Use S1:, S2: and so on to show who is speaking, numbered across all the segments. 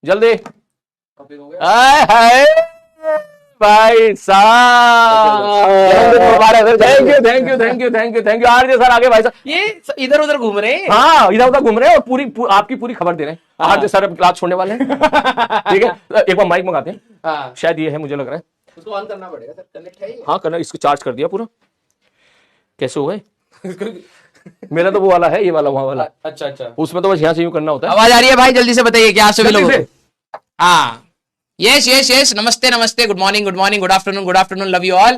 S1: जल्दी। हाय भाई साहब, thank you thank you thank you thank you thank you. RJ sir आगे भाई साहब,
S2: ये इधर उधर घूम रहे हैं।
S1: हाँ इधर उधर घूम रहे हैं और आपकी पूरी खबर दे रहे हैं। आरजे सर अब क्लास छोड़ने वाले हैं। ठीक है, एक बार माइक मंगाते हैं।
S2: हाँ,
S1: शायद ये है, मुझे लग रहा है।
S2: उसको ऑन करना पड़ेगा सर, कनेक्ट है ये?
S1: हाँ करना, इसको चार्ज कर दिया पूरा। कैसे हुआ है? मेरा तो वो वाला है, ये वाला वहां वाला।
S2: अच्छा अच्छा,
S1: उसमें तो बस यहाँ से यूं करना होता है।
S2: आवाज आ रही है भाई? जल्दी से बताइए क्या सभी
S1: जल्दी
S2: लोग।
S1: से।
S2: हाँ, यस यस यस, नमस्ते नमस्ते, good morning, good afternoon, love you all.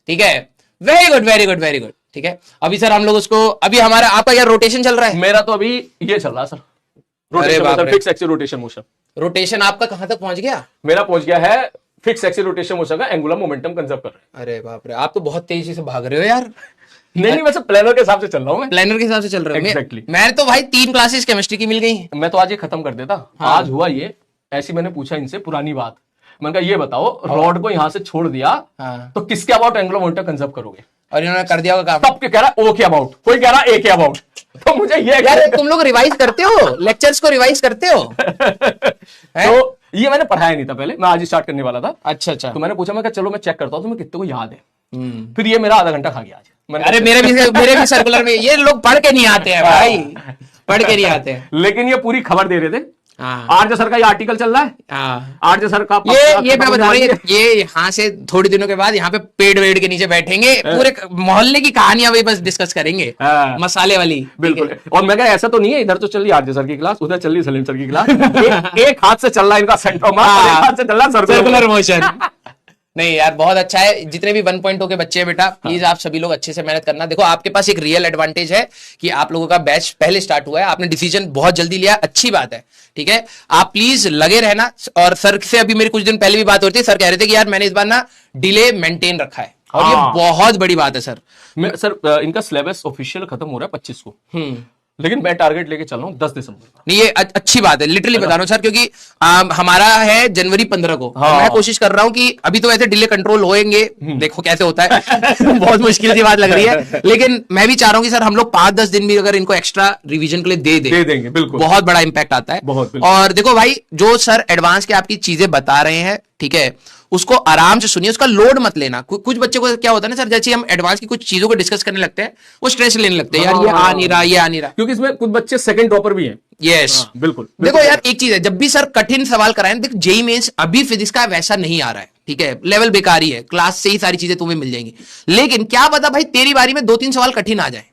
S2: ठीक है, very good very good very good. ठीक है, अभी सर हम लोग उसको, अभी हमारा आपका क्या रोटेशन चल रहा है?
S1: मेरा तो अभी ये चल रहा है सर,
S2: अरे बाप रे।
S1: Fix axis rotation motion.
S2: Rotation आपका कहां तक पहुंच गया?
S1: मेरा पहुंच गया है फिक्स एक्सिस रोटेशन मोशन का एंगुलर मोमेंटम कंजर्व कर रहे
S2: अरे बाप रे, आप तो बहुत तेजी से भाग रहे हो यार।
S1: हैं। नहीं वैसे प्लानर के हिसाब से चल रहा हूं मैं।
S2: प्लानर के हिसाब से चल रहे हो?
S1: Exactly.
S2: मैंने तो भाई 3 क्लासेस केमिस्ट्री की मिल गई।
S1: मैं तो आज ये खत्म कर देता।
S2: हाँ।
S1: आज हुआ ये, ऐसी मैंने पूछा इनसे पुरानी बात। मैंने कहा ये बताओ, रॉड को यहां से छोड़ दिया
S2: हाँ।
S1: तो किसके अबाउट एंगुलर मोमेंटम कंजर्व करोगे?
S2: और इन्होंने कर दिया होगा काम।
S1: सब कह रहा है ओ के अबाउट, कोई कह रहा है ए के अबाउट। तो मुझे ये
S2: यार तुम लोग रिवाइज करते हो, लेक्चर्स को रिवाइज करते हो?
S1: तो ये मैंने पढ़ाया नहीं था पहले, मैं आज ही स्टार्ट करने वाला था।
S2: अच्छा अच्छा।
S1: तो मैंने पूछा, मैं कहा चलो मैं चेक करता हूँ तुम्हें कितने को याद है। फिर ये मेरा आधा घंटा खा गया आज। मैंने
S2: अरे मेरे भी सर्कुलर में ये लोग पढ़ के नहीं आते हैं भाई, पढ़ के नहीं आते हैं।
S1: लेकिन ये पूरी खबर दे रहे थे।
S2: हाँ
S1: आरजे सर का ये आर्टिकल चल रहा है।
S2: हाँ,
S1: आरजे सर का
S2: ये मैं बता रही हूँ, ये यहाँ से थोड़ी दिनों के बाद यहाँ पे पेड़ वेड़ के नीचे बैठेंगे, पूरे मोहल्ले की कहानियां वही बस डिस्कस करेंगे,
S1: हाँ।
S2: मसाले वाली।
S1: बिल्कुल। और मैं कहा ऐसा तो नहीं है, इधर तो चल रही आरजे सर की क्लास, उधर चल रही सलीम सर की क्लास। एक हाथ से चल रहा है इनका सेंटर मार्क, और एक हाथ से चल रहा है
S2: सर्कुलर मोशन। नहीं यार बहुत अच्छा है। जितने भी 1.0 के बच्चे हैं बेटा, प्लीज आप सभी लोग अच्छे से मेहनत करना। देखो आपके पास एक रियल एडवांटेज है कि आप लोगों का बैच पहले स्टार्ट हुआ है, आपने डिसीजन बहुत जल्दी लिया, अच्छी बात है। ठीक है, आप प्लीज लगे रहना। और सर से अभी मेरी कुछ दिन पहले भी बात हो रही थी, सर कह रहे थे कि यार मैंने इस बार ना डिले मेंटेन रखा है, और ये बहुत बड़ी बात है सर।
S1: सर इनका सिलेबस ऑफिशियल खत्म हो रहा है 25 को, लेकिन मैं टारगेट लेके चल रहा हूँ 10 दिसंबर।
S2: नहीं ये अच्छी बात है, लिटरली बता रहा हूँ सर, क्योंकि हमारा है जनवरी 15 को।
S1: हाँ।
S2: मैं कोशिश कर रहा हूँ कि अभी तो वैसे डिले कंट्रोल होएंगे, देखो कैसे होता है। बहुत मुश्किल की बात लग रही है, लेकिन मैं भी चाह रहा हूँ कि सर हम लोग 5-10 दिन भी अगर इनको एक्स्ट्रा रिवीजन के लिए दे
S1: देंगे, बिल्कुल
S2: बहुत बड़ा इंपैक्ट आता है।
S1: बहुत।
S2: और देखो भाई, जो सर एडवांस के आपकी चीजें बता रहे हैं, ठीक है, उसको आराम से सुनिए, उसका लोड मत लेना। कुछ बच्चों को क्या होता है ना सर, जैसे हम एडवांस की कुछ चीजों को डिस्कस करने लगते हैं, वो स्ट्रेस लेने लगते हैं, यार ये आ नहीं रहा, ये आ नहीं रहा।
S1: क्योंकि इसमें कुछ बच्चे सेकंड टॉपर भी हैं।
S2: यस
S1: बिल्कुल।
S2: देखो यार एक चीज है, जब भी सर कठिन सवाल कराएं, देख जेईई मेंस अभी फिजिक्स का वैसा नहीं आ रहा है, ठीक है, लेवल बेकार ही है, क्लास से ही सारी चीजें तुम्हें मिल जाएंगी। लेकिन क्या पता भाई तेरी बारी में 2-3 सवाल कठिन आ जाए,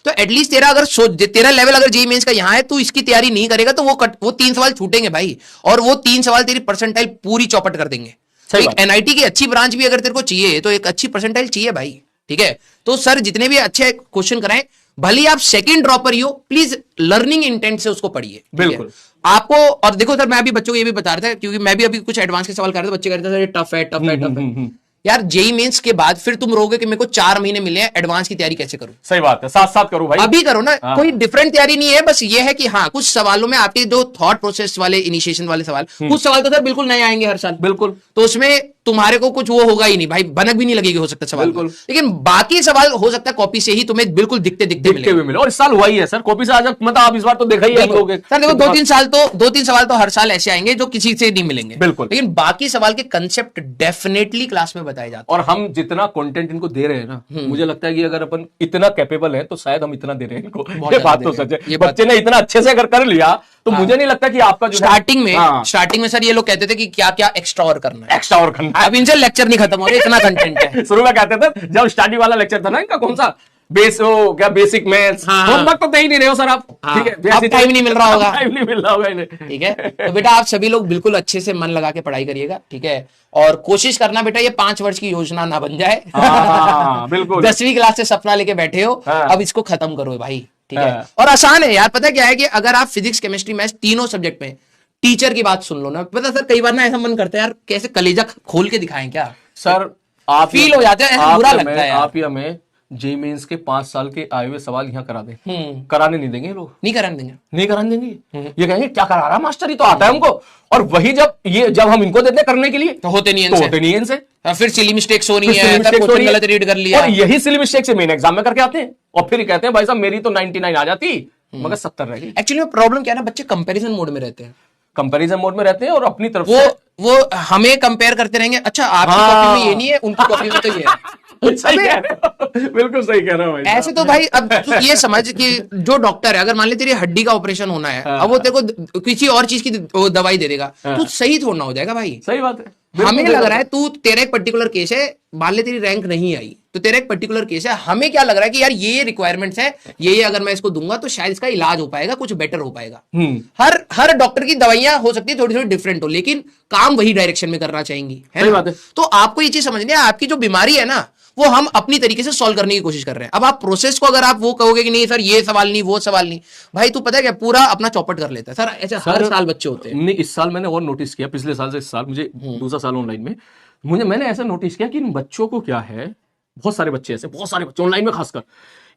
S2: तो एटलीस्ट तेरा अगर तेरा लेवल अगर जेईई मेंस का यहाँ है, तू इसकी तैयारी नहीं करेगा तो वो 3 सवाल छूटेंगे भाई, और वो 3 सवाल तेरी परसेंटाइल पूरी चौपट कर देंगे। एक एनआईटी की अच्छी ब्रांच भी अगर तेरे को चाहिए तो एक अच्छी परसेंटाइल चाहिए भाई, ठीक है। तो सर जितने भी अच्छे क्वेश्चन कराएं, भले आप सेकंड ड्रॉपर ही हो, प्लीज लर्निंग इंटेंट से उसको पढ़िए,
S1: बिल्कुल
S2: आपको। और देखो सर मैं अभी बच्चों को ये भी बता रहा था, क्योंकि मैं भी अभी कुछ एडवांस के सवाल कर रहा था, बच्चे कह रहे थे टफ है टफ है टफ है। यार जेईई मेंस के बाद फिर तुम रहोगे कि मेरे को 4 महीने मिले हैं, एडवांस की तैयारी कैसे करूं?
S1: सही बात है, साथ साथ करो भाई,
S2: अभी करो ना। कोई डिफरेंट तैयारी नहीं है, बस ये है कि हाँ कुछ सवालों में आपके जो थॉट प्रोसेस वाले, इनिशिएशन वाले सवाल, कुछ सवाल तो सर बिल्कुल नए आएंगे हर साल,
S1: बिल्कुल।
S2: तो उसमें तुम्हारे को कुछ वो होगा ही नहीं भाई, भनक भी नहीं लगेगी हो सकता सवाल,
S1: बिल्कुल।
S2: लेकिन बाकी सवाल हो सकता है कॉपी से ही तुम्हें बिल्कुल दिखते
S1: मिले। और इस साल हुआ ही है सर, कॉपी से आज मतलब आप इस बार तो देखा ही है
S2: सर। देखो 2-3 सवाल तो हर साल ऐसे आएंगे जो किसी से नहीं मिलेंगे,
S1: बिल्कुल,
S2: लेकिन बाकी सवाल के कंसेप्ट डेफिनेटली क्लास में बताए जाते हैं।
S1: और हम जितना कंटेंट इनको दे रहे हैं ना, मुझे लगता है कि अगर अपन इतना कैपेबल है तो शायद हम इतना दे रहे हैं इनको। ये बात तो सच है, बच्चे ने इतना अच्छे से अगर कर लिया तो मुझे नहीं लगता कि आपका जो
S2: स्टार्टिंग में सर ये लोग कहते थे कि क्या क्या एक्स्ट्रा और करना है,
S1: एक्स्ट्रा और करना है।
S2: अब इनसे लेक्चर नहीं खत्म हो रहा, इतना कंटेंट है।
S1: शुरू में कहते थे, जब स्टार्टिंग वाला लेक्चर था ना इनका, कौन सा बेसिक मैथ्स, होमवर्क तो दे ही नहीं रहे हो सर आप, ठीक है,
S2: अब टाइम नहीं मिल रहा होगा,
S1: टाइम नहीं मिल रहा होगा इन्हें,
S2: ठीक है। तो बेटा आप सभी लोग बिल्कुल अच्छे से मन लगा के पढ़ाई करिएगा, ठीक है, और कोशिश करना बेटा ये 5 वर्ष की योजना ना बन जाए।
S1: बिल्कुल।
S2: 10वीं क्लास से सपना लेके बैठे हो, अब इसको खत्म करो भाई, ठीक है। और आसान है यार, पता क्या है कि अगर आप फिजिक्स केमिस्ट्री मैथ्स तीनों सब्जेक्ट में टीचर की बात सुन लो ना, पता सर कई बार ना ऐसा मन करता है यार कैसे कलेजा खोल के दिखाएं क्या
S1: सर, आप
S2: फील हो जाते हैं, ऐसा बुरा लगता है।
S1: आप ही हमें जेईई मेंस के 5 साल के आए हुए सवाल यहाँ करा दे, कराने नहीं देंगे लोग,
S2: नहीं कराने देंगे,
S1: नहीं कराने देंगे। ये कहेंगे क्या करा रहा मास्टर, ये तो आता है हमको। और वही जब हम इनको देते करने के लिए
S2: तो होते नहीं
S1: इनसे,
S2: फिर सिली मिस्टेक्स हो रही है, क्वेश्चन गलत रीड कर लिया,
S1: और यही सिली मिस्टेक से मेन एग्जाम में करके आते हैं, और फिर कहते हैं भाई साहब मेरी तो 99 आ जाती मगर 70 रह गई।
S2: एक्चुअली प्रॉब्लम क्या है ना, बच्चे कंपैरिजन मोड में रहते हैं।
S1: कंपैरिजन मोड में रहते हैं और अपनी तरफ
S2: वो हमें कंपेयर करते रहेंगे, अच्छा आपकी कॉपी में ये नहीं है, उनकी कॉपी में तो ये है।
S1: सही कह रहे हो, बिल्कुल सही कह रहा हूँ भाई।
S2: ऐसे तो भाई अब तू ये समझ कि जो डॉक्टर है, अगर मान ले तेरी हड्डी का ऑपरेशन होना है, अब वो तेरे को किसी और चीज की दवाई दे देगा, तू सही थोड़ा ना हो जाएगा भाई।
S1: सही बात है।
S2: हमें लग रहा है तू, तेरा एक पर्टिकुलर केस है, मान ले तेरी रैंक नहीं आई, तो तेरा एक पर्टिकुलर केस है, हमें क्या लग रहा है कि यार ये रिक्वायरमेंट्स है, ये अगर मैं इसको दूंगा तो शायद इसका इलाज हो पाएगा, कुछ बेटर हो पाएगा। हर डॉक्टर की दवाइयां हो सकती है थोड़ी थोड़ी डिफरेंट हो, लेकिन काम वही डायरेक्शन में करना चाहेंगी, है ना? तो आपको ये चीज समझनी है, आपकी जो बीमारी है ना, वो हम अपनी तरीके से सॉल्व करने की कोशिश कर रहे हैं। अब आप प्रोसेस को अगर आप वो कहोगे कि नहीं सर ये सवाल नहीं, वो सवाल नहीं, भाई तू पता है क्या, पूरा अपना चौपट कर लेता है सर। ऐसे हर साल बच्चे होते हैं।
S1: नहीं, इस साल मैंने और नोटिस किया, पिछले साल से इस साल, मुझे दूसरा साल ऑनलाइन में, मैंने ऐसा नोटिस किया कि इन बच्चों को क्या है, बहुत सारे बच्चे ऐसे, बहुत सारे बच्चे ऑनलाइन में खासकर,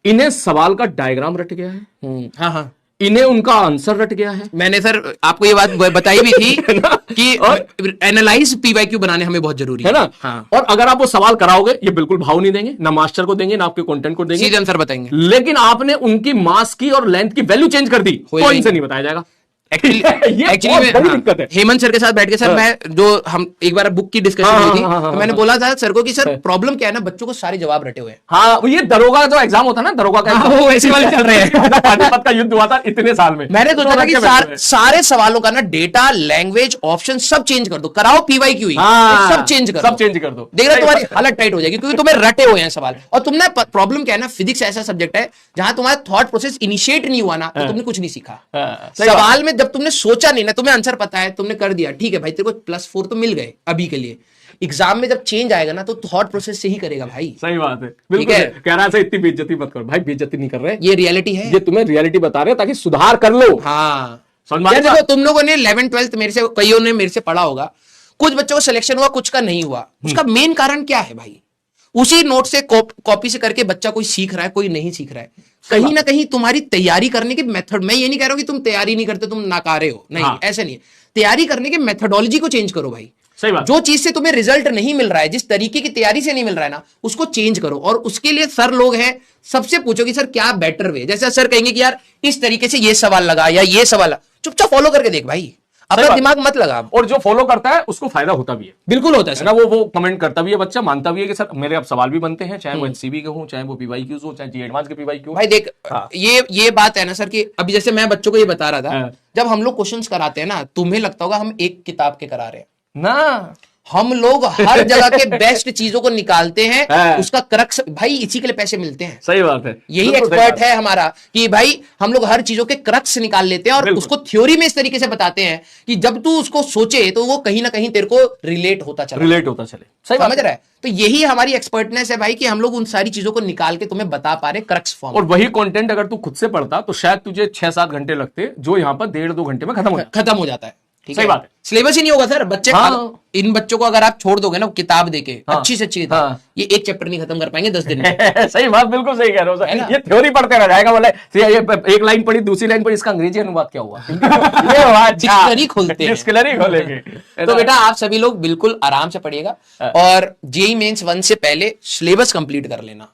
S1: इन्हें सवाल का डायग्राम रट गया है।
S2: हाँ,
S1: इन्हें उनका आंसर रट गया है।
S2: मैंने सर आपको ये बात बताई भी थी कि एनालाइज पीवाईक्यू बनाने हमें बहुत जरूरी
S1: है ना। हाँ। और अगर आप वो सवाल कराओगे, ये बिल्कुल भाव नहीं देंगे, ना मास्टर को देंगे, ना आपके कंटेंट को देंगे,
S2: सीधे आंसर बताएंगे।
S1: लेकिन आपने उनकी मास की और लेंथ की वैल्यू चेंज कर दी, तो इनसे नहीं बताया जाएगा।
S2: एक्चुअली
S1: दिक्कत है।
S2: हेमंत सर के साथ बैठ के सर मैं जो हम एक बार बुक की डिस्कशन हुई थी, तो मैंने बोला था सर को कि सर प्रॉब्लम क्या है ना, बच्चों को सारे जवाब रटे हुए हैं।
S1: हाँ, ये दरोगा का जो एग्जाम होता है ना, दरोगा का
S2: वो ऐसे वाले चल रहे हैं।
S1: पानीपत का युद्ध हुआ था इतने साल में।
S2: मैंने सोचा था कि सारे सवालों का ना डेटा, लैंग्वेज, ऑप्शन सब चेंज कर दो, कराओ पीवाईक्यू ही, सब चेंज कर दो। देख रहे तुम्हारी हालत टाइट हो जाएगी, क्योंकि तुम्हें रटे हुए हैं सवाल। और तुमने प्रॉब्लम क्या है ना, फिजिक्स ऐसा सब्जेक्ट है जहां तुम्हारा थॉट प्रोसेस इनिशिएट नहीं हुआ ना, तो तुमने कुछ नहीं सीखा। सवाल में जब तुमने सोचा नहीं ना, तुम्हें आंसर पता है, तुमने कर दिया, ठीक है भाई, तेरे को +4 तो मिल गए अभी के लिए। एग्जाम में जब चेंज आएगा ना, तो थॉट प्रोसेस से ही करेगा भाई।
S1: सही बात है, बिल्कुल है। कह रहा है इतनी बेइज्जती मत करो भाई, बेइज्जती नहीं कर रहे,
S2: ये रियलिटी है,
S1: ये तुम्हें रियलिटी बता रहे हैं ताकि सुधार कर लो।
S2: हाँ, देखो तुम लोगों ने 11th 12th मेरे से, कईयों ने मेरे से पढ़ा होगा, कुछ बच्चों को सिलेक्शन हुआ, कुछ का नहीं हुआ। उसका मेन कारण क्या है भाई? उसी नोट से कॉपी से करके बच्चा कोई सीख रहा है, कोई नहीं सीख रहा है। कहीं ना कहीं तुम्हारी तैयारी करने के मेथड, मैं ये नहीं कह रहा हूं कि तुम तैयारी नहीं करते, तुम नाकारे हो, नहीं, ऐसे नहीं है। तैयारी करने के मेथोडोलॉजी को चेंज करो भाई।
S1: सही बात।
S2: जो चीज से तुम्हें रिजल्ट नहीं मिल रहा है, जिस तरीके की तैयारी से नहीं मिल रहा है ना, उसको चेंज करो। और उसके लिए सर लोग हैं, सबसे पूछो कि सर क्या बेटर वे। जैसे सर कहेंगे कि यार इस तरीके से ये सवाल लगा या ये सवाल, चुपचाप फॉलो करके देख भाई, अपना दिमाग मत लगा।
S1: और जो फॉलो करता है उसको फायदा होता भी है,
S2: बिल्कुल होता है
S1: ना। वो कमेंट करता भी है, बच्चा मानता भी है कि सर मेरे अब सवाल भी बनते हैं, चाहे वो एचसीबी के हो, चाहे वो पीवाईक्यूज हो, चाहे जी एडवांस के पीवाईक्यू।
S2: भाई देख, ये बात है ना सर कि अभी जैसे मैं बच्चों को ये बता रहा था, जब हम लोग क्वेश्चंस कराते हैं ना, तुम्हें लगता होगा हम एक किताब के करा रहे हैं ना, हम लोग हर जगह के बेस्ट चीजों को निकालते हैं, उसका क्रक्स भाई, इसी के लिए पैसे मिलते हैं।
S1: सही बात है,
S2: यही एक्सपर्ट है हमारा कि भाई हम लोग हर चीजों के क्रक्स निकाल लेते हैं और उसको थ्योरी में इस तरीके से बताते हैं कि जब तू उसको सोचे तो वो कहीं ना कहीं तेरे को रिलेट होता चले। समझ रहा है? तो यही हमारी एक्सपर्टनेस है भाई, कि हम लोग उन सारी चीजों को निकाल के तुम्हें बता पा रहे क्रक्स फॉर्म।
S1: और वही कंटेंट अगर तू खुद से पढ़ता तो शायद तुझे 6-7 घंटे लगते, जो यहाँ पर 1.5-2 घंटे में खत्म हो जाता है।
S2: सही बात है, सिलेबस ही नहीं होगा सर। बच्चे इन बच्चों को अगर आप छोड़ दोगे ना किताब देके, अच्छी से अच्छी किताब, ये एक चैप्टर नहीं खत्म कर पाएंगे 10 दिन में।
S1: सही बात, बिल्कुल सही कह रहे हो सर। ये थ्योरी पढ़ते रह जाएगा, बोले एक लाइन पढ़ी, दूसरी लाइन पढ़ी, इसका अंग्रेजी अनुवाद क्या हुआ,
S2: डिक्शनरी खोलते हैं,
S1: डिक्शनरी खोलेंगे।
S2: तो बेटा आप सभी लोग बिल्कुल आराम से पढ़िएगा और जेईई मेंस 1 से पहले सिलेबस कंप्लीट कर लेना,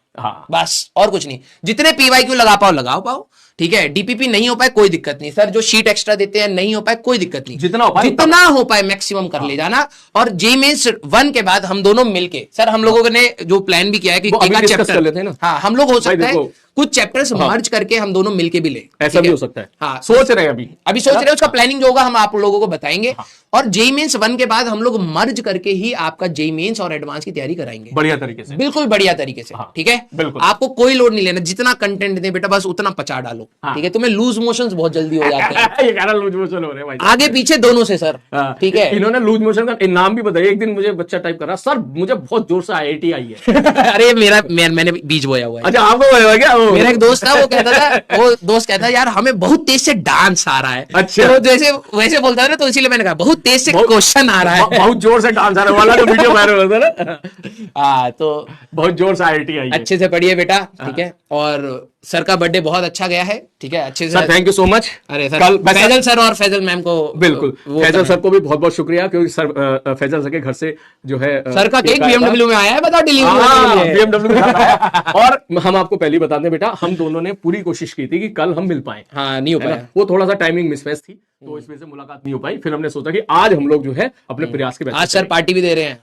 S2: बस और कुछ नहीं। जितने पीवाईक्यू लगा पाओ, ठीक है। डीपीपी नहीं हो पाए कोई दिक्कत नहीं सर, जो शीट एक्स्ट्रा देते हैं नहीं हो पाए कोई दिक्कत नहीं, जितना हो पाए मैक्सिमम कर ले जाना। और जेईई मेंस 1 के बाद हम दोनों मिलके, सर हम लोगों ने जो प्लान भी किया है कि एक चैप्टर, हाँ हम लोग हो सकता है कुछ चैप्टर्स मर्ज करके हम दोनों मिलके भी ले,
S1: ऐसा भी हो सकता है।
S2: हाँ,
S1: सोच रहे हैं अभी
S2: सोच रहे हैं, उसका प्लानिंग जो होगा हम आप लोगों को बताएंगे। और जेईई मेंस 1 के बाद हम लोग मर्ज करके ही आपका जेईई मेंस और एडवांस की तैयारी कराएंगे,
S1: बढ़िया तरीके से,
S2: बिल्कुल बढ़िया तरीके से। ठीक है, बिल्कुल आपको कोई लोड नहीं लेना, जितना कंटेंट दे बेटा बस उतना पचा डालो। ठीक है, तुम्हें लूज मोशंस बहुत जल्दी हो जाते हैं।
S1: ये कहना लूज मोशन हो रहे हैं भाई,
S2: आगे पीछे दोनों से सर। ठीक है,
S1: इन्होंने लूज मोशन का नाम भी बताया। एक दिन मुझे बच्चा टाइप कर रहा, सर मुझे बहुत जोर से IIT आई है।
S2: अरे मैंने बीज बोया हुआ है।
S1: अच्छा, आपको बोया क्या?
S2: मेरा एक दोस्त था, वो कहता था यार हमें बहुत तेज से डांस आ रहा है।
S1: अच्छा,
S2: तो जैसे वैसे बोलता है ना, तो इसीलिए मैंने कहा बहुत तेज से क्वेश्चन आ रहा है,
S1: बहुत जोर से डांस आ रहा है वाला, तो वीडियो वायरल होता है ना।
S2: तो
S1: बहुत जोर से IIT आई है।
S2: अच्छे से पढ़िए बेटा, ठीक है। और सर का बर्थडे बहुत अच्छा गया है, ठीक है, अच्छे से।
S1: Sir thank you so much.
S2: अरे सर,
S1: कल
S2: फैजल सर और फैजल मैम को
S1: बिल्कुल, फैजल सर को भी बहुत बहुत शुक्रिया, क्योंकि सर फैजल सर के घर से जो है
S2: सर का केक बीएमडब्ल्यू में आया है, बताओ डिलीवरी
S1: बीएमडब्ल्यू में आया। और हम आपको पहले ही बता दें बेटा, हम दोनों ने पूरी कोशिश की थी कि कल हम मिल पाए।
S2: हाँ, नहीं हो पाया,
S1: वो थोड़ा सा टाइमिंग मिसमैच थी, तो इस वजह से मुलाकात नहीं हो पाई। फिर हमने सोचा कि आज हम लोग जो है अपने प्रयास के
S2: आज सर पार्टी भी दे रहे हैं।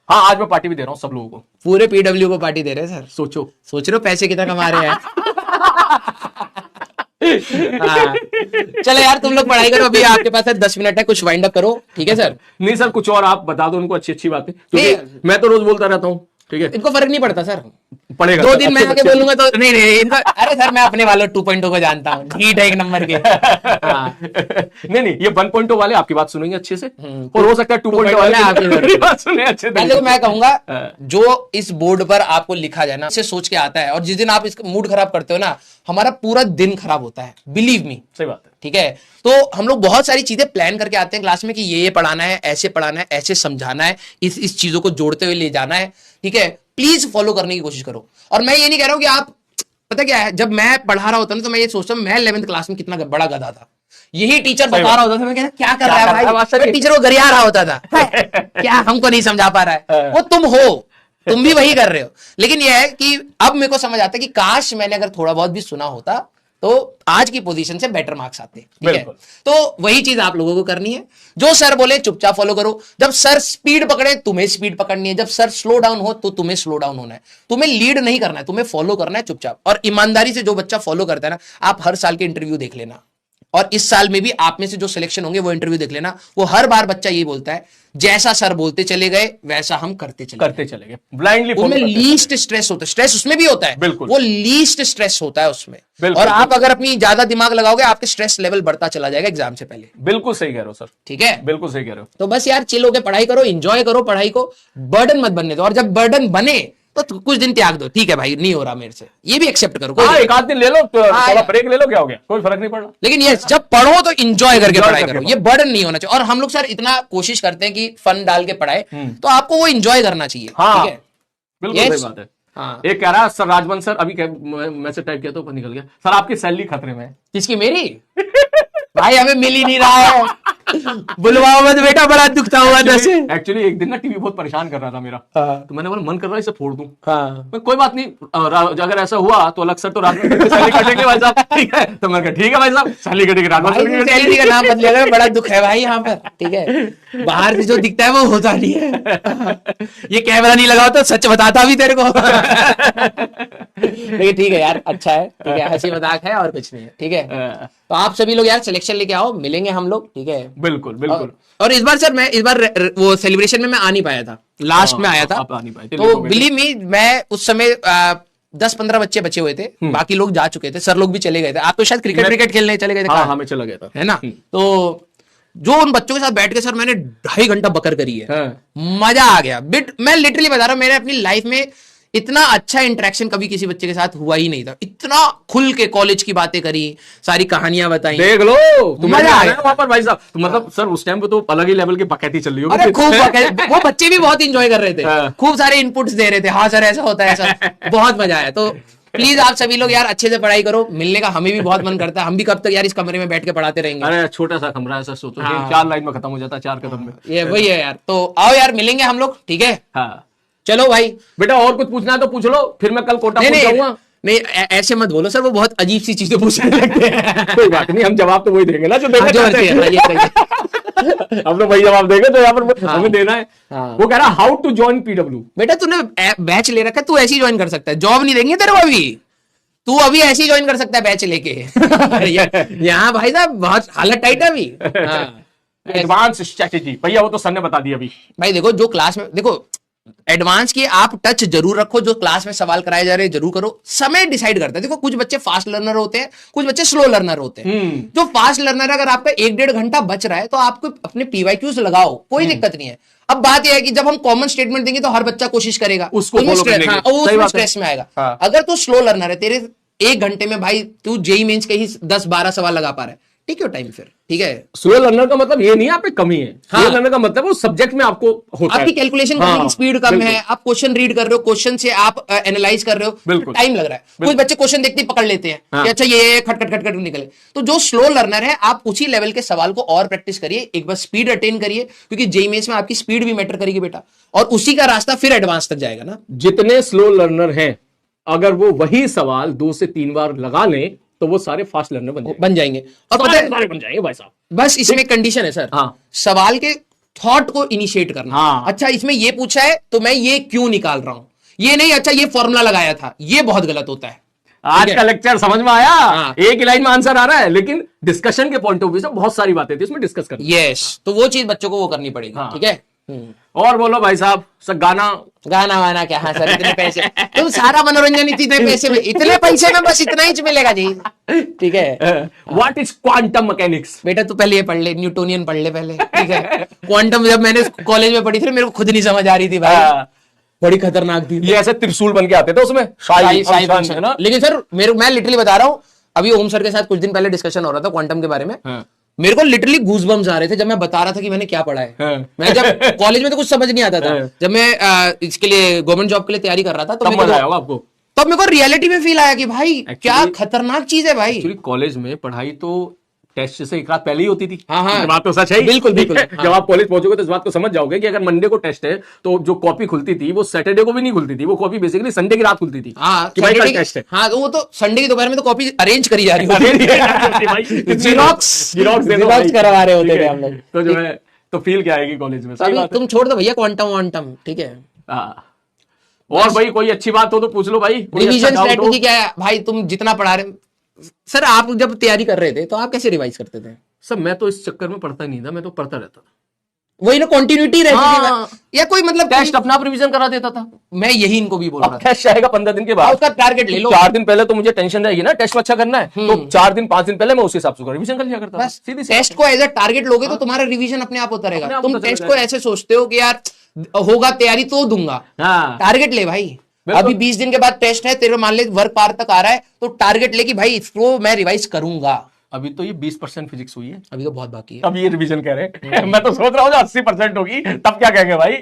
S1: हाँ, आज मैं पार्टी भी दे रहा हूँ सब लोगों को,
S2: पूरे पीडब्ल्यू को पार्टी दे रहे हैं सर।
S1: सोचो
S2: सोच रहे हो पैसे कितना कमा रहे हैं। हाँ। चलो यार, तुम लोग पढ़ाई करो, अभी आपके पास है 10 मिनट है, कुछ वाइंड अप करो, ठीक है सर।
S1: नहीं सर, कुछ और आप बता दो उनको अच्छी अच्छी बातें, क्योंकि मैं तो रोज बोलता रहता हूँ, ठीक है।
S2: इनको फर्क नहीं पड़ता सर,
S1: पड़ेगा
S2: 2 दिन मैं आके बोलूंगा तो नहीं इनको, अरे सर मैं अपने वालों 2.0 को जानता हूँ, ठीक है, 1 नंबर के। हाँ।
S1: नहीं, ये 1.0 वाले आपकी बात सुनेंगे अच्छे से, और हो सकता है 2.0 वाले आपकी बात सुने अच्छे से।
S2: देखो मैं कहूंगा, जो इस बोर्ड पर आपको लिखा जाए ना, इसे सोच के आता है, और जिस दिन आप इसका मूड खराब करते हो ना, हमारा पूरा दिन खराब होता है, बिलीव मी।
S1: सही बात है,
S2: ठीक है। तो हम लोग बहुत सारी चीजें प्लान करके आते हैं क्लास में कि ये पढ़ाना है, ऐसे पढ़ाना है, ऐसे समझाना है, इस चीजों को जोड़ते हुए ले जाना है, ठीक है। प्लीज फॉलो करने की कोशिश करो। और मैं ये नहीं कह रहा हूं कि आप, पता क्या है, जब मैं पढ़ा रहा होता ना, तो मैं ये सोचता हूं मैं 11th क्लास में कितना बड़ा गधा था, यही टीचर बता रहा होता था, मैं कहता क्या कर रहा है भाई, टीचर को गरिया रहा होता था, क्या हमको नहीं समझा पा रहा है, वो तुम हो, तुम भी वही कर रहे हो। लेकिन यह है कि अब मेरे को समझ आता है कि काश मैंने अगर थोड़ा बहुत भी सुना होता तो आज की पोजीशन से बेटर मार्क्स आते, ठीक है। तो वही चीज आप लोगों को करनी है, जो सर बोले चुपचाप फॉलो करो। जब सर स्पीड पकड़े तुम्हें स्पीड पकड़नी है, जब सर स्लो डाउन हो तो तुम्हें स्लो डाउन होना है, तुम्हें लीड नहीं करना है, तुम्हें फॉलो करना है चुपचाप। और ईमानदारी से जो बच्चा फॉलो करता है ना, आप हर साल के इंटरव्यू देख लेना, और इस साल में भी आप में से जो सिलेक्शन होंगे वो इंटरव्यू देख लेना, वो हर बार बच्चा यही बोलता है, जैसा सर बोलते चले गए वैसा हम करते चले गए,
S1: ब्लाइंडली।
S2: उसमें लीस्ट स्ट्रेस होता है, स्ट्रेस उसमें भी होता है,
S1: बिल्कुल, वो
S2: लीस्ट स्ट्रेस होता है उसमें। और आप अगर अपनी ज्यादा दिमाग लगाओगे, आपके स्ट्रेस लेवल बढ़ता चला जाएगा एग्जाम से पहले।
S1: बिल्कुल सही कह रहे हो सर,
S2: ठीक है,
S1: बिल्कुल सही कह रहे हो।
S2: तो बस यार चिल होकर पढ़ाई करो, एंजॉय करो पढ़ाई को, बर्डन मत बनने दो। और जब बर्डन बने तो कुछ दिन त्याग दो, ठीक है भाई नहीं हो रहा मेरे से, ये भी एक्सेप्ट करो।
S1: एक आध दिन ले लो, थोड़ा ब्रेक ले लो, क्या हो गया, कोई फर्क नहीं पड़ रहा।
S2: लेकिन ये जब पढ़ो तो एंजॉय करके पढ़ाई करो, ये बर्डन नहीं होना चाहिए। और हम लोग सर इतना कोशिश करते हैं कि फन डाल के पढ़ाए, तो आपको वो एंजॉय करना चाहिए, ठीक है।
S1: बिल्कुल सही बात है। हाँ। एक कह रहा है सर राजवंश सर, अभी मैसेज टाइप किया तो निकल गया, सर आपकी सैलरी खतरे में है।
S2: किसकी, मेरी? भाई हमें मिल ही नहीं रहा है, बुलवाओ मत बेटा, बड़ा दुखता हुआ।
S1: एक्चुअली एक दिन ना टीवी बहुत परेशान कर रहा था मेरा, तो मैंने बोला मन कर रहा है इसे फोड़ दूं।
S2: हाँ।
S1: कोई बात नहीं, अगर ऐसा हुआ तो अलग सर तो रात में सैलरी कटेंगे भाई साहब, ठीक है। तो मैंने कहा ठीक है भाई साहब, सैलरी कटेगी, रात में
S2: सैलरी का नाम बदलेगा, बड़ा दुख है भाई यहाँ पर, ठीक है। बाहर से जो दिखता है वो होता नहीं है। ये कैमरा नहीं लगाओ तो सच बताता भी तेरे को। लेकिन ठीक है यार, अच्छा है, ठीक है, हंसी मजाक है और कुछ नहीं है, ठीक है। तो आप सभी लोग यार सिलेक्शन लेके आओ, मिलेंगे हम लोग, ठीक है।
S1: बिल्कुल बिल्कुल।
S2: और इस बार सर इस बार वो सेलिब्रेशन में मैं आ नहीं पाया था, लास्ट में आया था,
S1: आप आ नहीं पाए थे,
S2: तो बिलीव मी, मैं उस समय 10-15 बच्चे बचे हुए थे, बाकी लोग जा चुके थे, सर लोग भी चले गए थे। आप तो शायद क्रिकेट खेलने चले गए थे।
S1: हाँ, मैं चला गया था,
S2: है ना। तो जो उन बच्चों के साथ बैठ के सर मैंने 2.5 घंटा बकर करी है, मजा आ गया। मैं लिटरली बता रहा हूँ, मैंने अपनी लाइफ में इतना अच्छा इंटरेक्शन कभी किसी बच्चे के साथ हुआ ही नहीं था। इतना खुल के कॉलेज की बातें करी, सारी कहानियां बताई,
S1: देख लो मजा आया वहां पर भाई साहब। तो मतलब सर उस टाइम पे तो अलग ही लेवल की बकैती चल रही होगी।
S2: अरे खूब वो बच्चे भी बहुत इंजॉय कर रहे थे, खूब सारे इनपुट्स दे रहे थे, हाँ सर ऐसा होता है, ऐसा बहुत मजा आया। तो प्लीज आप सभी लोग यार अच्छे से पढ़ाई करो, मिलने का हमें भी बहुत मन करता है, हम भी कब तक यार इस कमरे में बैठ के पढ़ाते रहेंगे।
S1: अरे छोटा सा कमरा है सर, सोचो 4 लाइन में खत्म हो जाता है, 4 कदम में।
S2: ये वही है यार। तो आओ यार मिलेंगे हम लोग, ठीक है।
S1: हाँ
S2: चलो भाई,
S1: बेटा और कुछ पूछना है तो पूछ लो, फिर मैं कल कोटा पहुंच जाऊंगा।
S2: नहीं ऐसे मत बोलो सर, वो बहुत अजीब सी चीजें पूछने लगते हैं।
S1: कोई बात नहीं, हम जवाब तो वही देंगे ना जो देना चाहते हैं। हम लोग वही जवाब देंगे तो यहाँ पर हमें देना है। वो कह रहा हाउ टू ज्वाइन पीडब्ल्यू।
S2: बेटा तूने बैच ले रखा है, तू ऐसे ही ज्वाइन कर सकता है, जॉब नहीं देंगे तेरे को अभी, तू अभी ऐसे ही ज्वाइन कर सकता है बैच लेके। यहाँ भाई साहब बहुत हालत टाइट है अभी।
S1: एडवांस स्ट्रेटेजी भैया वो तो सर ने बता दी अभी।
S2: भाई देखो जो क्लास में, देखो एडवांस की आप टच जरूर रखो, जो क्लास में सवाल कराए जा रहे हैं जरूर करो, समय डिसाइड करता है। देखो कुछ बच्चे फास्ट लर्नर होते हैं, कुछ बच्चे स्लो लर्नर होते हैं। जो फास्ट लर्नर अगर आपका 1-1.5 घंटा बच रहा है तो आपको अपने पीवाईक्यूज लगाओ, कोई दिक्कत नहीं है। अब बात यह है कि जब हम कॉमन स्टेटमेंट देंगे तो हर बच्चा कोशिश करेगा, उसको स्ट्रेस में आएगा। अगर तू स्लो लर्नर है, तेरे 1 घंटे में भाई तू जेईई मेंस के ही 10-12 सवाल लगा पा रहा है, टेक योर टाइम फिर, ठीक है।
S1: स्लो लर्नर का मतलब ये नहीं है आप पे कमी है, स्लो लर्नर का मतलब वो सब्जेक्ट में आपको होता है,
S2: आपकी कैलकुलेशन करने की स्पीड कम है, आप क्वेश्चन रीड कर रहे हो, क्वेश्चन से आप एनालाइज कर रहे हो, टाइम लग रहा है। कुछ बच्चे क्वेश्चन देखते ही पकड़ लेते हैं कि अच्छा ये खट खट खट खट निकले। तो जो स्लो लर्नर है आप उसी लेवल के सवाल को और प्रैक्टिस करिए, एक बार स्पीड अटेन करिए, क्योंकि जेईई मेंस में आपकी स्पीड भी मैटर करेगी बेटा, और उसी का रास्ता फिर एडवांस तक जाएगा ना।
S1: जितने स्लो लर्नर हैं अगर वो वही सवाल 2 से 3 बार लगा लें तो वो सारे फास्ट लर्नर बन जाएंगे।
S2: और पता है,
S1: सारे बन जाएंगे भाई साहब।
S2: बस इसमें कंडीशन है सर,
S1: हाँ।
S2: सवाल के थॉट को इनिशिएट करना।
S1: हाँ।
S2: अच्छा इसमें ये पूछा है तो मैं ये क्यों निकाल रहा हूं, ये नहीं अच्छा ये फॉर्मूला लगाया था, ये बहुत गलत होता है।
S1: आज का लेक्चर समझ में आया?
S2: हाँ।
S1: एक ही लाइन में आंसर आ रहा है, लेकिन डिस्कशन के पॉइंट ऑफ व्यू से बहुत सारी बातें थी उसमें डिस्कस करनी।
S2: यस, तो वो चीज बच्चों को वो करनी पड़ेगी।
S1: हाँ।
S2: ठीक है।
S1: और बोलो भाई साहब, सब गाना
S2: वाना क्या? हाँ सर, इतने पैसे तुम सारा मनोरंजन इतने पैसे में, इतने पैसे में बस इतना ही मिलेगा जी। ठीक है।
S1: What is quantum mechanics?
S2: बेटा तू पहले ये पढ़ ले, न्यूटोनियन पढ़ ले पहले, ठीक है। क्वांटम जब मैंने कॉलेज में पढ़ी थी मेरे को खुद नहीं समझ आ रही थी भाई, बड़ी खतरनाक थी।
S1: ये ऐसे त्रिशूल बन के आते थे उसमें,
S2: साई फंक्शन ना। लेकिन सर मैं लिटरली बता रहा हूँ, अभी ओम सर के साथ कुछ दिन पहले डिस्कशन हो रहा था क्वांटम के बारे में। मेरे को लिटरली गूज़बम्स आ रहे थे जब मैं बता रहा था कि मैंने क्या पढ़ा है। मैं जब कॉलेज में तो कुछ समझ नहीं आता था, जब मैं इसके लिए गवर्नमेंट जॉब के लिए तैयारी कर रहा था तो
S1: मजा आया होगा आपको।
S2: तब मेरे को रियलिटी में फील आया कि भाई क्या खतरनाक चीज है भाई।
S1: एक्चुअली कॉलेज में पढ़ाई तो टेस्ट से एक रात पहले ही होती थी।
S2: हाँ।
S1: ये बात तो सच है।
S2: बिल्कुल।
S1: जब आप कॉलेज पहुंचोगे तो इस बात को समझ जाओगे कि अगर मंडे को टेस्ट है तो जो कॉपी खुलती थी वो सैटरडे को भी नहीं खुलती थी, वो कॉपी बेसिकली संडे की रात खुलती थी। कि भाई कल टेस्ट है।
S2: हाँ, तो वो तो संडे की दोपहर में तो कॉपी अरेंज करी जा रही होती, जीरोक्स करवा रहे होते थे हम लोग।
S1: तो जो है तो फील क्या आएगी कॉलेज में? सही बात है।
S2: तुम छोड़ दो भैया क्वांटम वांटम, ठीक है।
S1: और भाई कोई अच्छी बात हो तो पूछ लो भाई।
S2: रिवीजन स्ट्रेटजी क्या है भाई? तुम जितना पढ़ा रहे सर, आप जब तैयारी कर रहे थे तो आप कैसे रिवाइज करते थे?
S1: सर मैं तो इस चक्कर में पढ़ता नहीं था, मैं तो पढ़ता रहता था।
S2: वही ना, कंटिन्यूटी रहती थी, या कोई मतलब
S1: टेस्ट अपना आप रिवीजन करा देता था।
S2: मैं यही इनको भी बोल रहा था।
S1: टेस्ट आएगा 15 दिन के बाद,
S2: उसका टारगेट ले लो।
S1: 4 दिन पहले तो मुझे टेंशन रहेगी ना, टेस्ट अच्छा करना है, तो 4 दिन 5 दिन पहले मैं उसी हिसाब से रिवीजन कर लिया करता था।
S2: सीधी टेस्ट को एज ए टारगेट लोगे तो तुम्हारा रिवीजन अपने आप होता रहेगा। तुम टेस्ट को ऐसे सोचते हो कि यार होगा तैयारी तो दूंगा, टारगेट ले भाई। अभी 20 दिन के बाद टेस्ट है, तेरे मान ले वर्क पार तक आ रहा है तो टारगेट ले कि भाई इसको मैं रिवाइज करूंगा। अभी तो ये 20% फिजिक्स हुई है, अभी तो बहुत बाकी है। अभी ये रिवीजन कह रहे हैं मैं तो सोच रहा हूँ 80% होगी तब क्या कहेंगे भाई।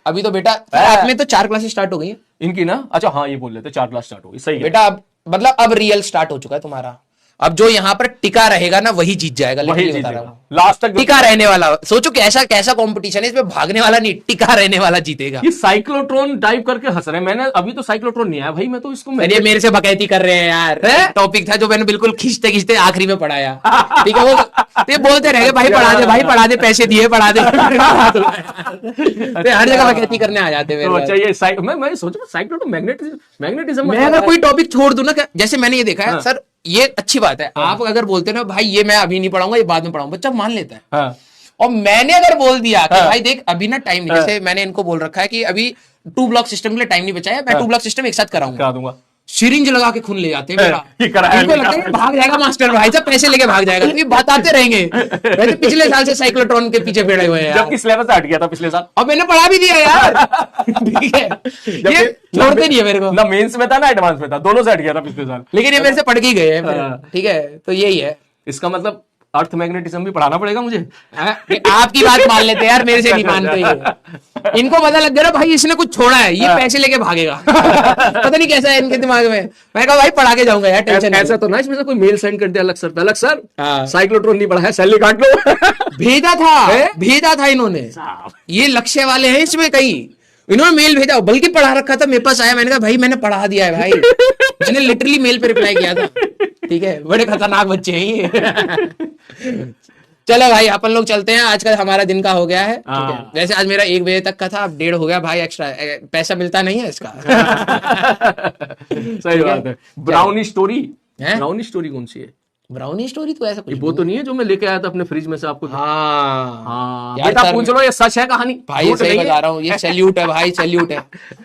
S2: अभी तो बेटा आपने तो 4 क्लासेस स्टार्ट हो गई है
S1: इनकी ना। अच्छा हाँ, ये बोल रहे थे 4 क्लास स्टार्ट होगी, सही
S2: बेटा। अब मतलब अब रियल स्टार्ट हो चुका है तुम्हारा। अब जो यहाँ पर टिका रहेगा ना वही जीत जाएगा,
S1: वही जीतेगा लास्ट तक।
S2: टिका रहने वाला, सोचो कैसा कैसा कंपटीशन है इसमें, भागने वाला नहीं, टिका रहने वाला जीतेगा।
S1: ये साइक्लोट्रॉन टाइप करके हंस रहे हैं, मैंने अभी तो साइक्लोट्रॉन नहीं आया भाई, मैं तो इसको
S2: मेरे से बकैती कर रहे हैं यार। टॉपिक था जो मैंने बिल्कुल खींचते खींचते आखिरी में पढ़ाया, ठीक है। वो तो बोलते रहे भाई पढ़ा दे, पैसे दिए पढ़ा दे। हर जगह बकैती करने आ जाते हैं।
S1: अच्छा ये मैं सोच रहा हूँ साइक्लोट्रॉन मैग्नेटिज्म,
S2: मैं अगर कोई टॉपिक छोड़ दूं ना, जैसे मैंने ये देखा है सर, ये अच्छी बात है। आप अगर बोलते ना भाई ये मैं अभी नहीं पढ़ाऊंगा, ये बाद में पढ़ाऊंगा, बच्चा मान लेता है। और मैंने अगर बोल दिया कि भाई देख अभी ना टाइम नहीं, जैसे मैंने इनको बोल रखा है कि अभी 2 ब्लॉक सिस्टम के लिए टाइम नहीं बचा है, मैं 2 ब्लॉक सिस्टम एक साथ कराऊंगा। सिरिंज लगा के खून ले जाते हैं मेरा, इनको लगता है भाग जाएगा मास्टर, भाई साहब पैसे लेके भाग जाएगा, तो ये बताते रहेंगे। वैसे पिछले साल से साइक्लोट्रॉन के पीछे पड़े हुए हैं,
S1: जबकि सिलेबस हट गया था पिछले साल
S2: और मैंने पढ़ा भी दिया यार। ठीक है, ये छोड़ते नहीं है मेरे को,
S1: ना मेंस में था ना एडवांस में था, दोनों से हट गया था पिछले साल,
S2: लेकिन ये मेरे से पढ़ के गए हैं। ठीक है, तो यही है
S1: इसका मतलब। अर्थ मैग्नेटिज्म भी पढ़ाना पड़ेगा मुझे।
S2: आपकी बात मान लेते हैं यार, मेरे से नहीं मानते। इनको पता लग गया भाई इसने कुछ छोड़ा है, ये पैसे लेके भागेगा। पता नहीं कैसा है इनके दिमाग में। मैं कहा भाई पढ़ा के जाऊंगा यार, टेंशन
S1: ऐसा तो ना इसमें से कोई मेल सेंड कर दिया अलग सर साइक्लोट्रॉन नहीं पढ़ा है, सैलरी काट लो।
S2: भेजा था इन्होंने, ये लक्ष्य वाले हैं इसमें कहीं, इन्होंने मेल भेजा, बल्कि पढ़ा रखा था, मेरे पास आया, मैंने कहा भाई मैंने पढ़ा दिया है भाई। मैंने लिटरली मेल पे रिप्लाई किया था। ठीक है, बड़े खतरनाक बच्चे हैं ये। चलो भाई अपन लोग चलते हैं, आज का हमारा दिन का हो गया है। ठीक है, वैसे आज मेरा 1 बजे तक का था, अब 1:30 हो गया भाई, एक्स्ट्रा पैसा मिलता नहीं है इसका।
S1: सही बात है। ब्राउनी स्टोरी कौन सी है?
S2: ब्राउनी स्टोरी तो ऐसा कुछ
S1: वो तो नहीं है जो मैं लेके आया था अपने फ्रिज में से आपको?
S2: हाँ
S1: बेटा पूछ लो, ये सच है कहानी?
S2: भाई सही बता रहा हूँ, ये सैल्यूट है भाई, सैल्यूट है।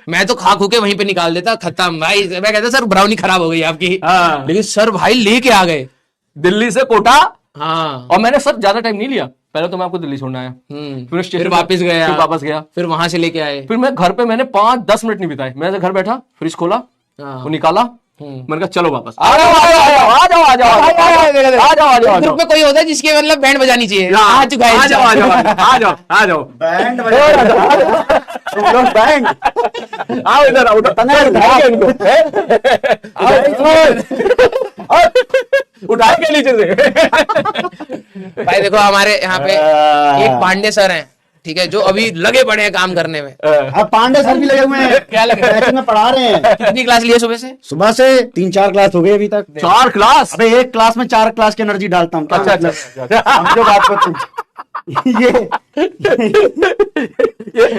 S2: मैं तो खा खू के वहीं पे निकाल देता, खत्म भाई। मैं कहता सर ब्राउनी खराब हो गई आपकी, लेकिन सर भाई लेके आ गए
S1: दिल्ली से कोटा।
S2: हाँ,
S1: और मैंने सर ज्यादा टाइम नहीं लिया, पहले तो मैं आपको दिल्ली छोड़ना आया,
S2: फिर वापस गया,
S1: फिर
S2: वहां से लेके आए,
S1: फिर मैं घर पे मैंने 5-10 मिनट नहीं बिताए, मैं घर बैठा, फ्रिज खोला, वो निकाला, मैंने कहा चलो वापस आ जाओ आ जाओ आ जाओ आ जाओ आ जाओ आ जाओ
S2: ग्रुप में कोई होता है जिसके मतलब बैंड बजानी चाहिए, आ चुका है
S1: आ जाओ आ जाओ आ जाओ आ जाओ
S3: बैंड बजा तुम लोग बैंड
S1: आओ इधर आओ उठाएंगे इनको उठाएंगे नीचे से।
S2: भाई देखो हमारे यहाँ पे एक पांडे सर हैं, ठीक है, जो अभी लगे पड़े हैं काम करने में।
S3: अब पांडे सर भी लगे हुए हैं,
S2: क्या लगे?
S3: बैच में पढ़ा रहे हैं।
S2: कितनी क्लास लिए सुबह से?
S3: सुबह से 3-4 क्लास हो गई अभी तक।
S1: 4 क्लास?
S3: अबे एक क्लास में 4 क्लास की एनर्जी डालता हूँ।
S1: अच्छा अच्छा
S3: समझो बात को तुम। ये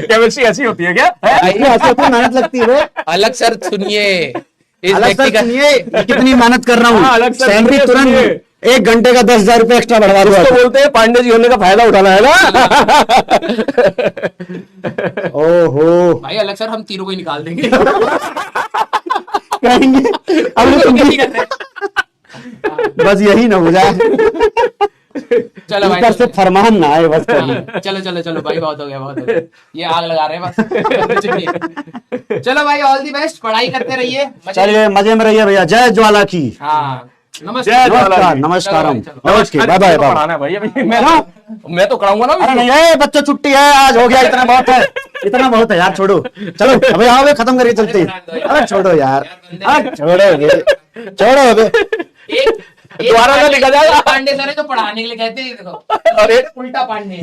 S1: केमिस्ट्री ऐसी होती है क्या?
S3: ऐसे होती है, मेहनत लगती है।
S2: अलग सर सुनिए, इस
S3: अलग
S2: व्यक्ति
S3: सर
S2: का
S3: सुनिए, मैं कितनी मेहनत कर रहा
S1: हाँ,
S3: हूँ।
S1: अलग सर
S3: सैलरी
S1: सुनिए,
S3: तुरंत
S1: सुनिए।
S3: 1 घंटे का 10,000 रुपए एक्स्ट्रा बढ़वा दूंगा।
S1: तो बोलते हैं पांडे जी होने का फायदा उठाना है ना।
S3: ओहो
S2: भाई अलग सर हम तीनों को ही निकाल देंगे।
S3: कहेंगे अब तुम भी बस यही ना हो जाए,
S2: चलो भाई
S3: ऊपर से फरमान ना आए बस कभी।
S2: चलो चलो चलो भाई, बहुत हो गया बहुत हो गया, ये आग लगा रहे हैं बस। चलिए। चलो भाई ऑल दी बेस्ट, पढ़ाई करते रहिए,
S3: चलिए मजे में रहिए भैया। जय ज्वाला की।
S2: हाँ नमस्ते।
S3: नमस्कार नमस्कारम नमस्ते बाय बाय बाय।
S1: पढ़ाना है भाई अभी मैं तो कराऊंगा ना।
S3: अरे नहीं है बच्चों, छुट्टी है आज, हो गया, इतना बहुत है, इतना बहुत है यार, छोड़ो चलो अबे आओ बे, खत्म करिए चलते। अरे छोड़ो यार, अरे छोड़ो बे, छोड़ो बे।
S1: दोबारा ना लिखा जाएगा।
S2: पांडे सर है जो पढ़ाने के लिए कहते हैं, देखो
S1: अरे
S2: उल्टा पांडे।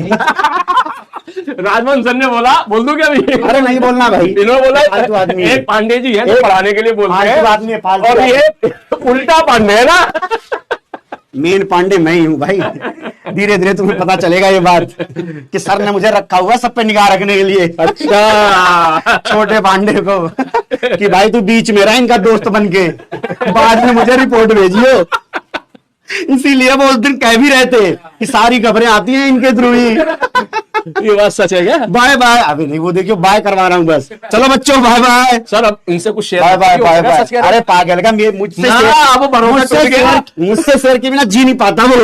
S1: राजमोहन सर ने बोला, बोल दूं क्या अभी?
S3: अरे नहीं बोलना भाई,
S1: इन्होंने
S3: फालतू
S1: बोला
S3: आदमी है।
S1: एक पांडे जी है जो
S3: एक
S1: पढ़ाने के लिए बोलते
S3: फालतू
S1: हैं
S3: आदमी है, फालतू
S1: और
S3: आदमी।
S1: ये उल्टा पांडे है ना।
S3: मेन पांडे मैं ही हूँ भाई। धीरे धीरे तुम्हें पता चलेगा ये बात कि सर ने मुझे रखा हुआ सब पे निगाह रखने के लिए।
S1: अच्छा
S3: छोटे पांडे को कि भाई तू बीच में रहा इनका दोस्त बन के, बाद में मुझे रिपोर्ट भेजियो। इसीलिए वो उस दिन कह भी रहे थे कि सारी खबरें आती हैं इनके थ्रू ही।
S1: ये बात सच है क्या?
S3: Bye bye. अभी नहीं, वो देखियो बाय करवा रहा हूँ बस। चलो बच्चों बाय बाय।
S1: सर अब इनसे कुछ शेयर
S3: बाय बाय बाय
S1: सच कह
S3: बाय।
S1: रहे
S3: अरे पागल का मुझसे
S1: ना,
S3: शेर-
S1: अब भरोसा
S3: मुझसे
S1: टूट गया।
S3: शेर- मुझसे शेर के बिना जी नहीं पाता वो।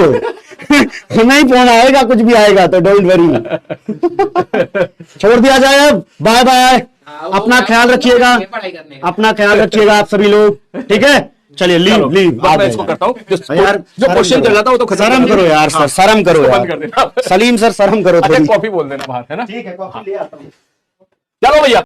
S3: नहीं फोन आएगा, कुछ भी आएगा तो डोंट वरी। छोड़ दिया जाए अब, बाय बाय। अपना ख्याल रखिएगा,
S2: पढ़ाई करने
S3: अपना ख्याल रखिएगा आप सभी लोग, ठीक है? चलिए लीव लीव।
S1: बस मैं इसको करता हूँ
S3: यार
S1: जो क्वेश्चन चल रहा था वो तो खत्म
S3: शर्म
S1: कर
S3: करो
S1: दो।
S3: यार, सर शर्म करो
S1: बंद कर
S3: यार।
S1: देना।
S3: सलीम सर शर्म करो
S1: अच्छा
S3: थोड़ी।
S1: कॉफी बोल देना बाहर, है ना?
S3: ठीक है, कॉफी ले आता हूँ।
S1: चलो भैया।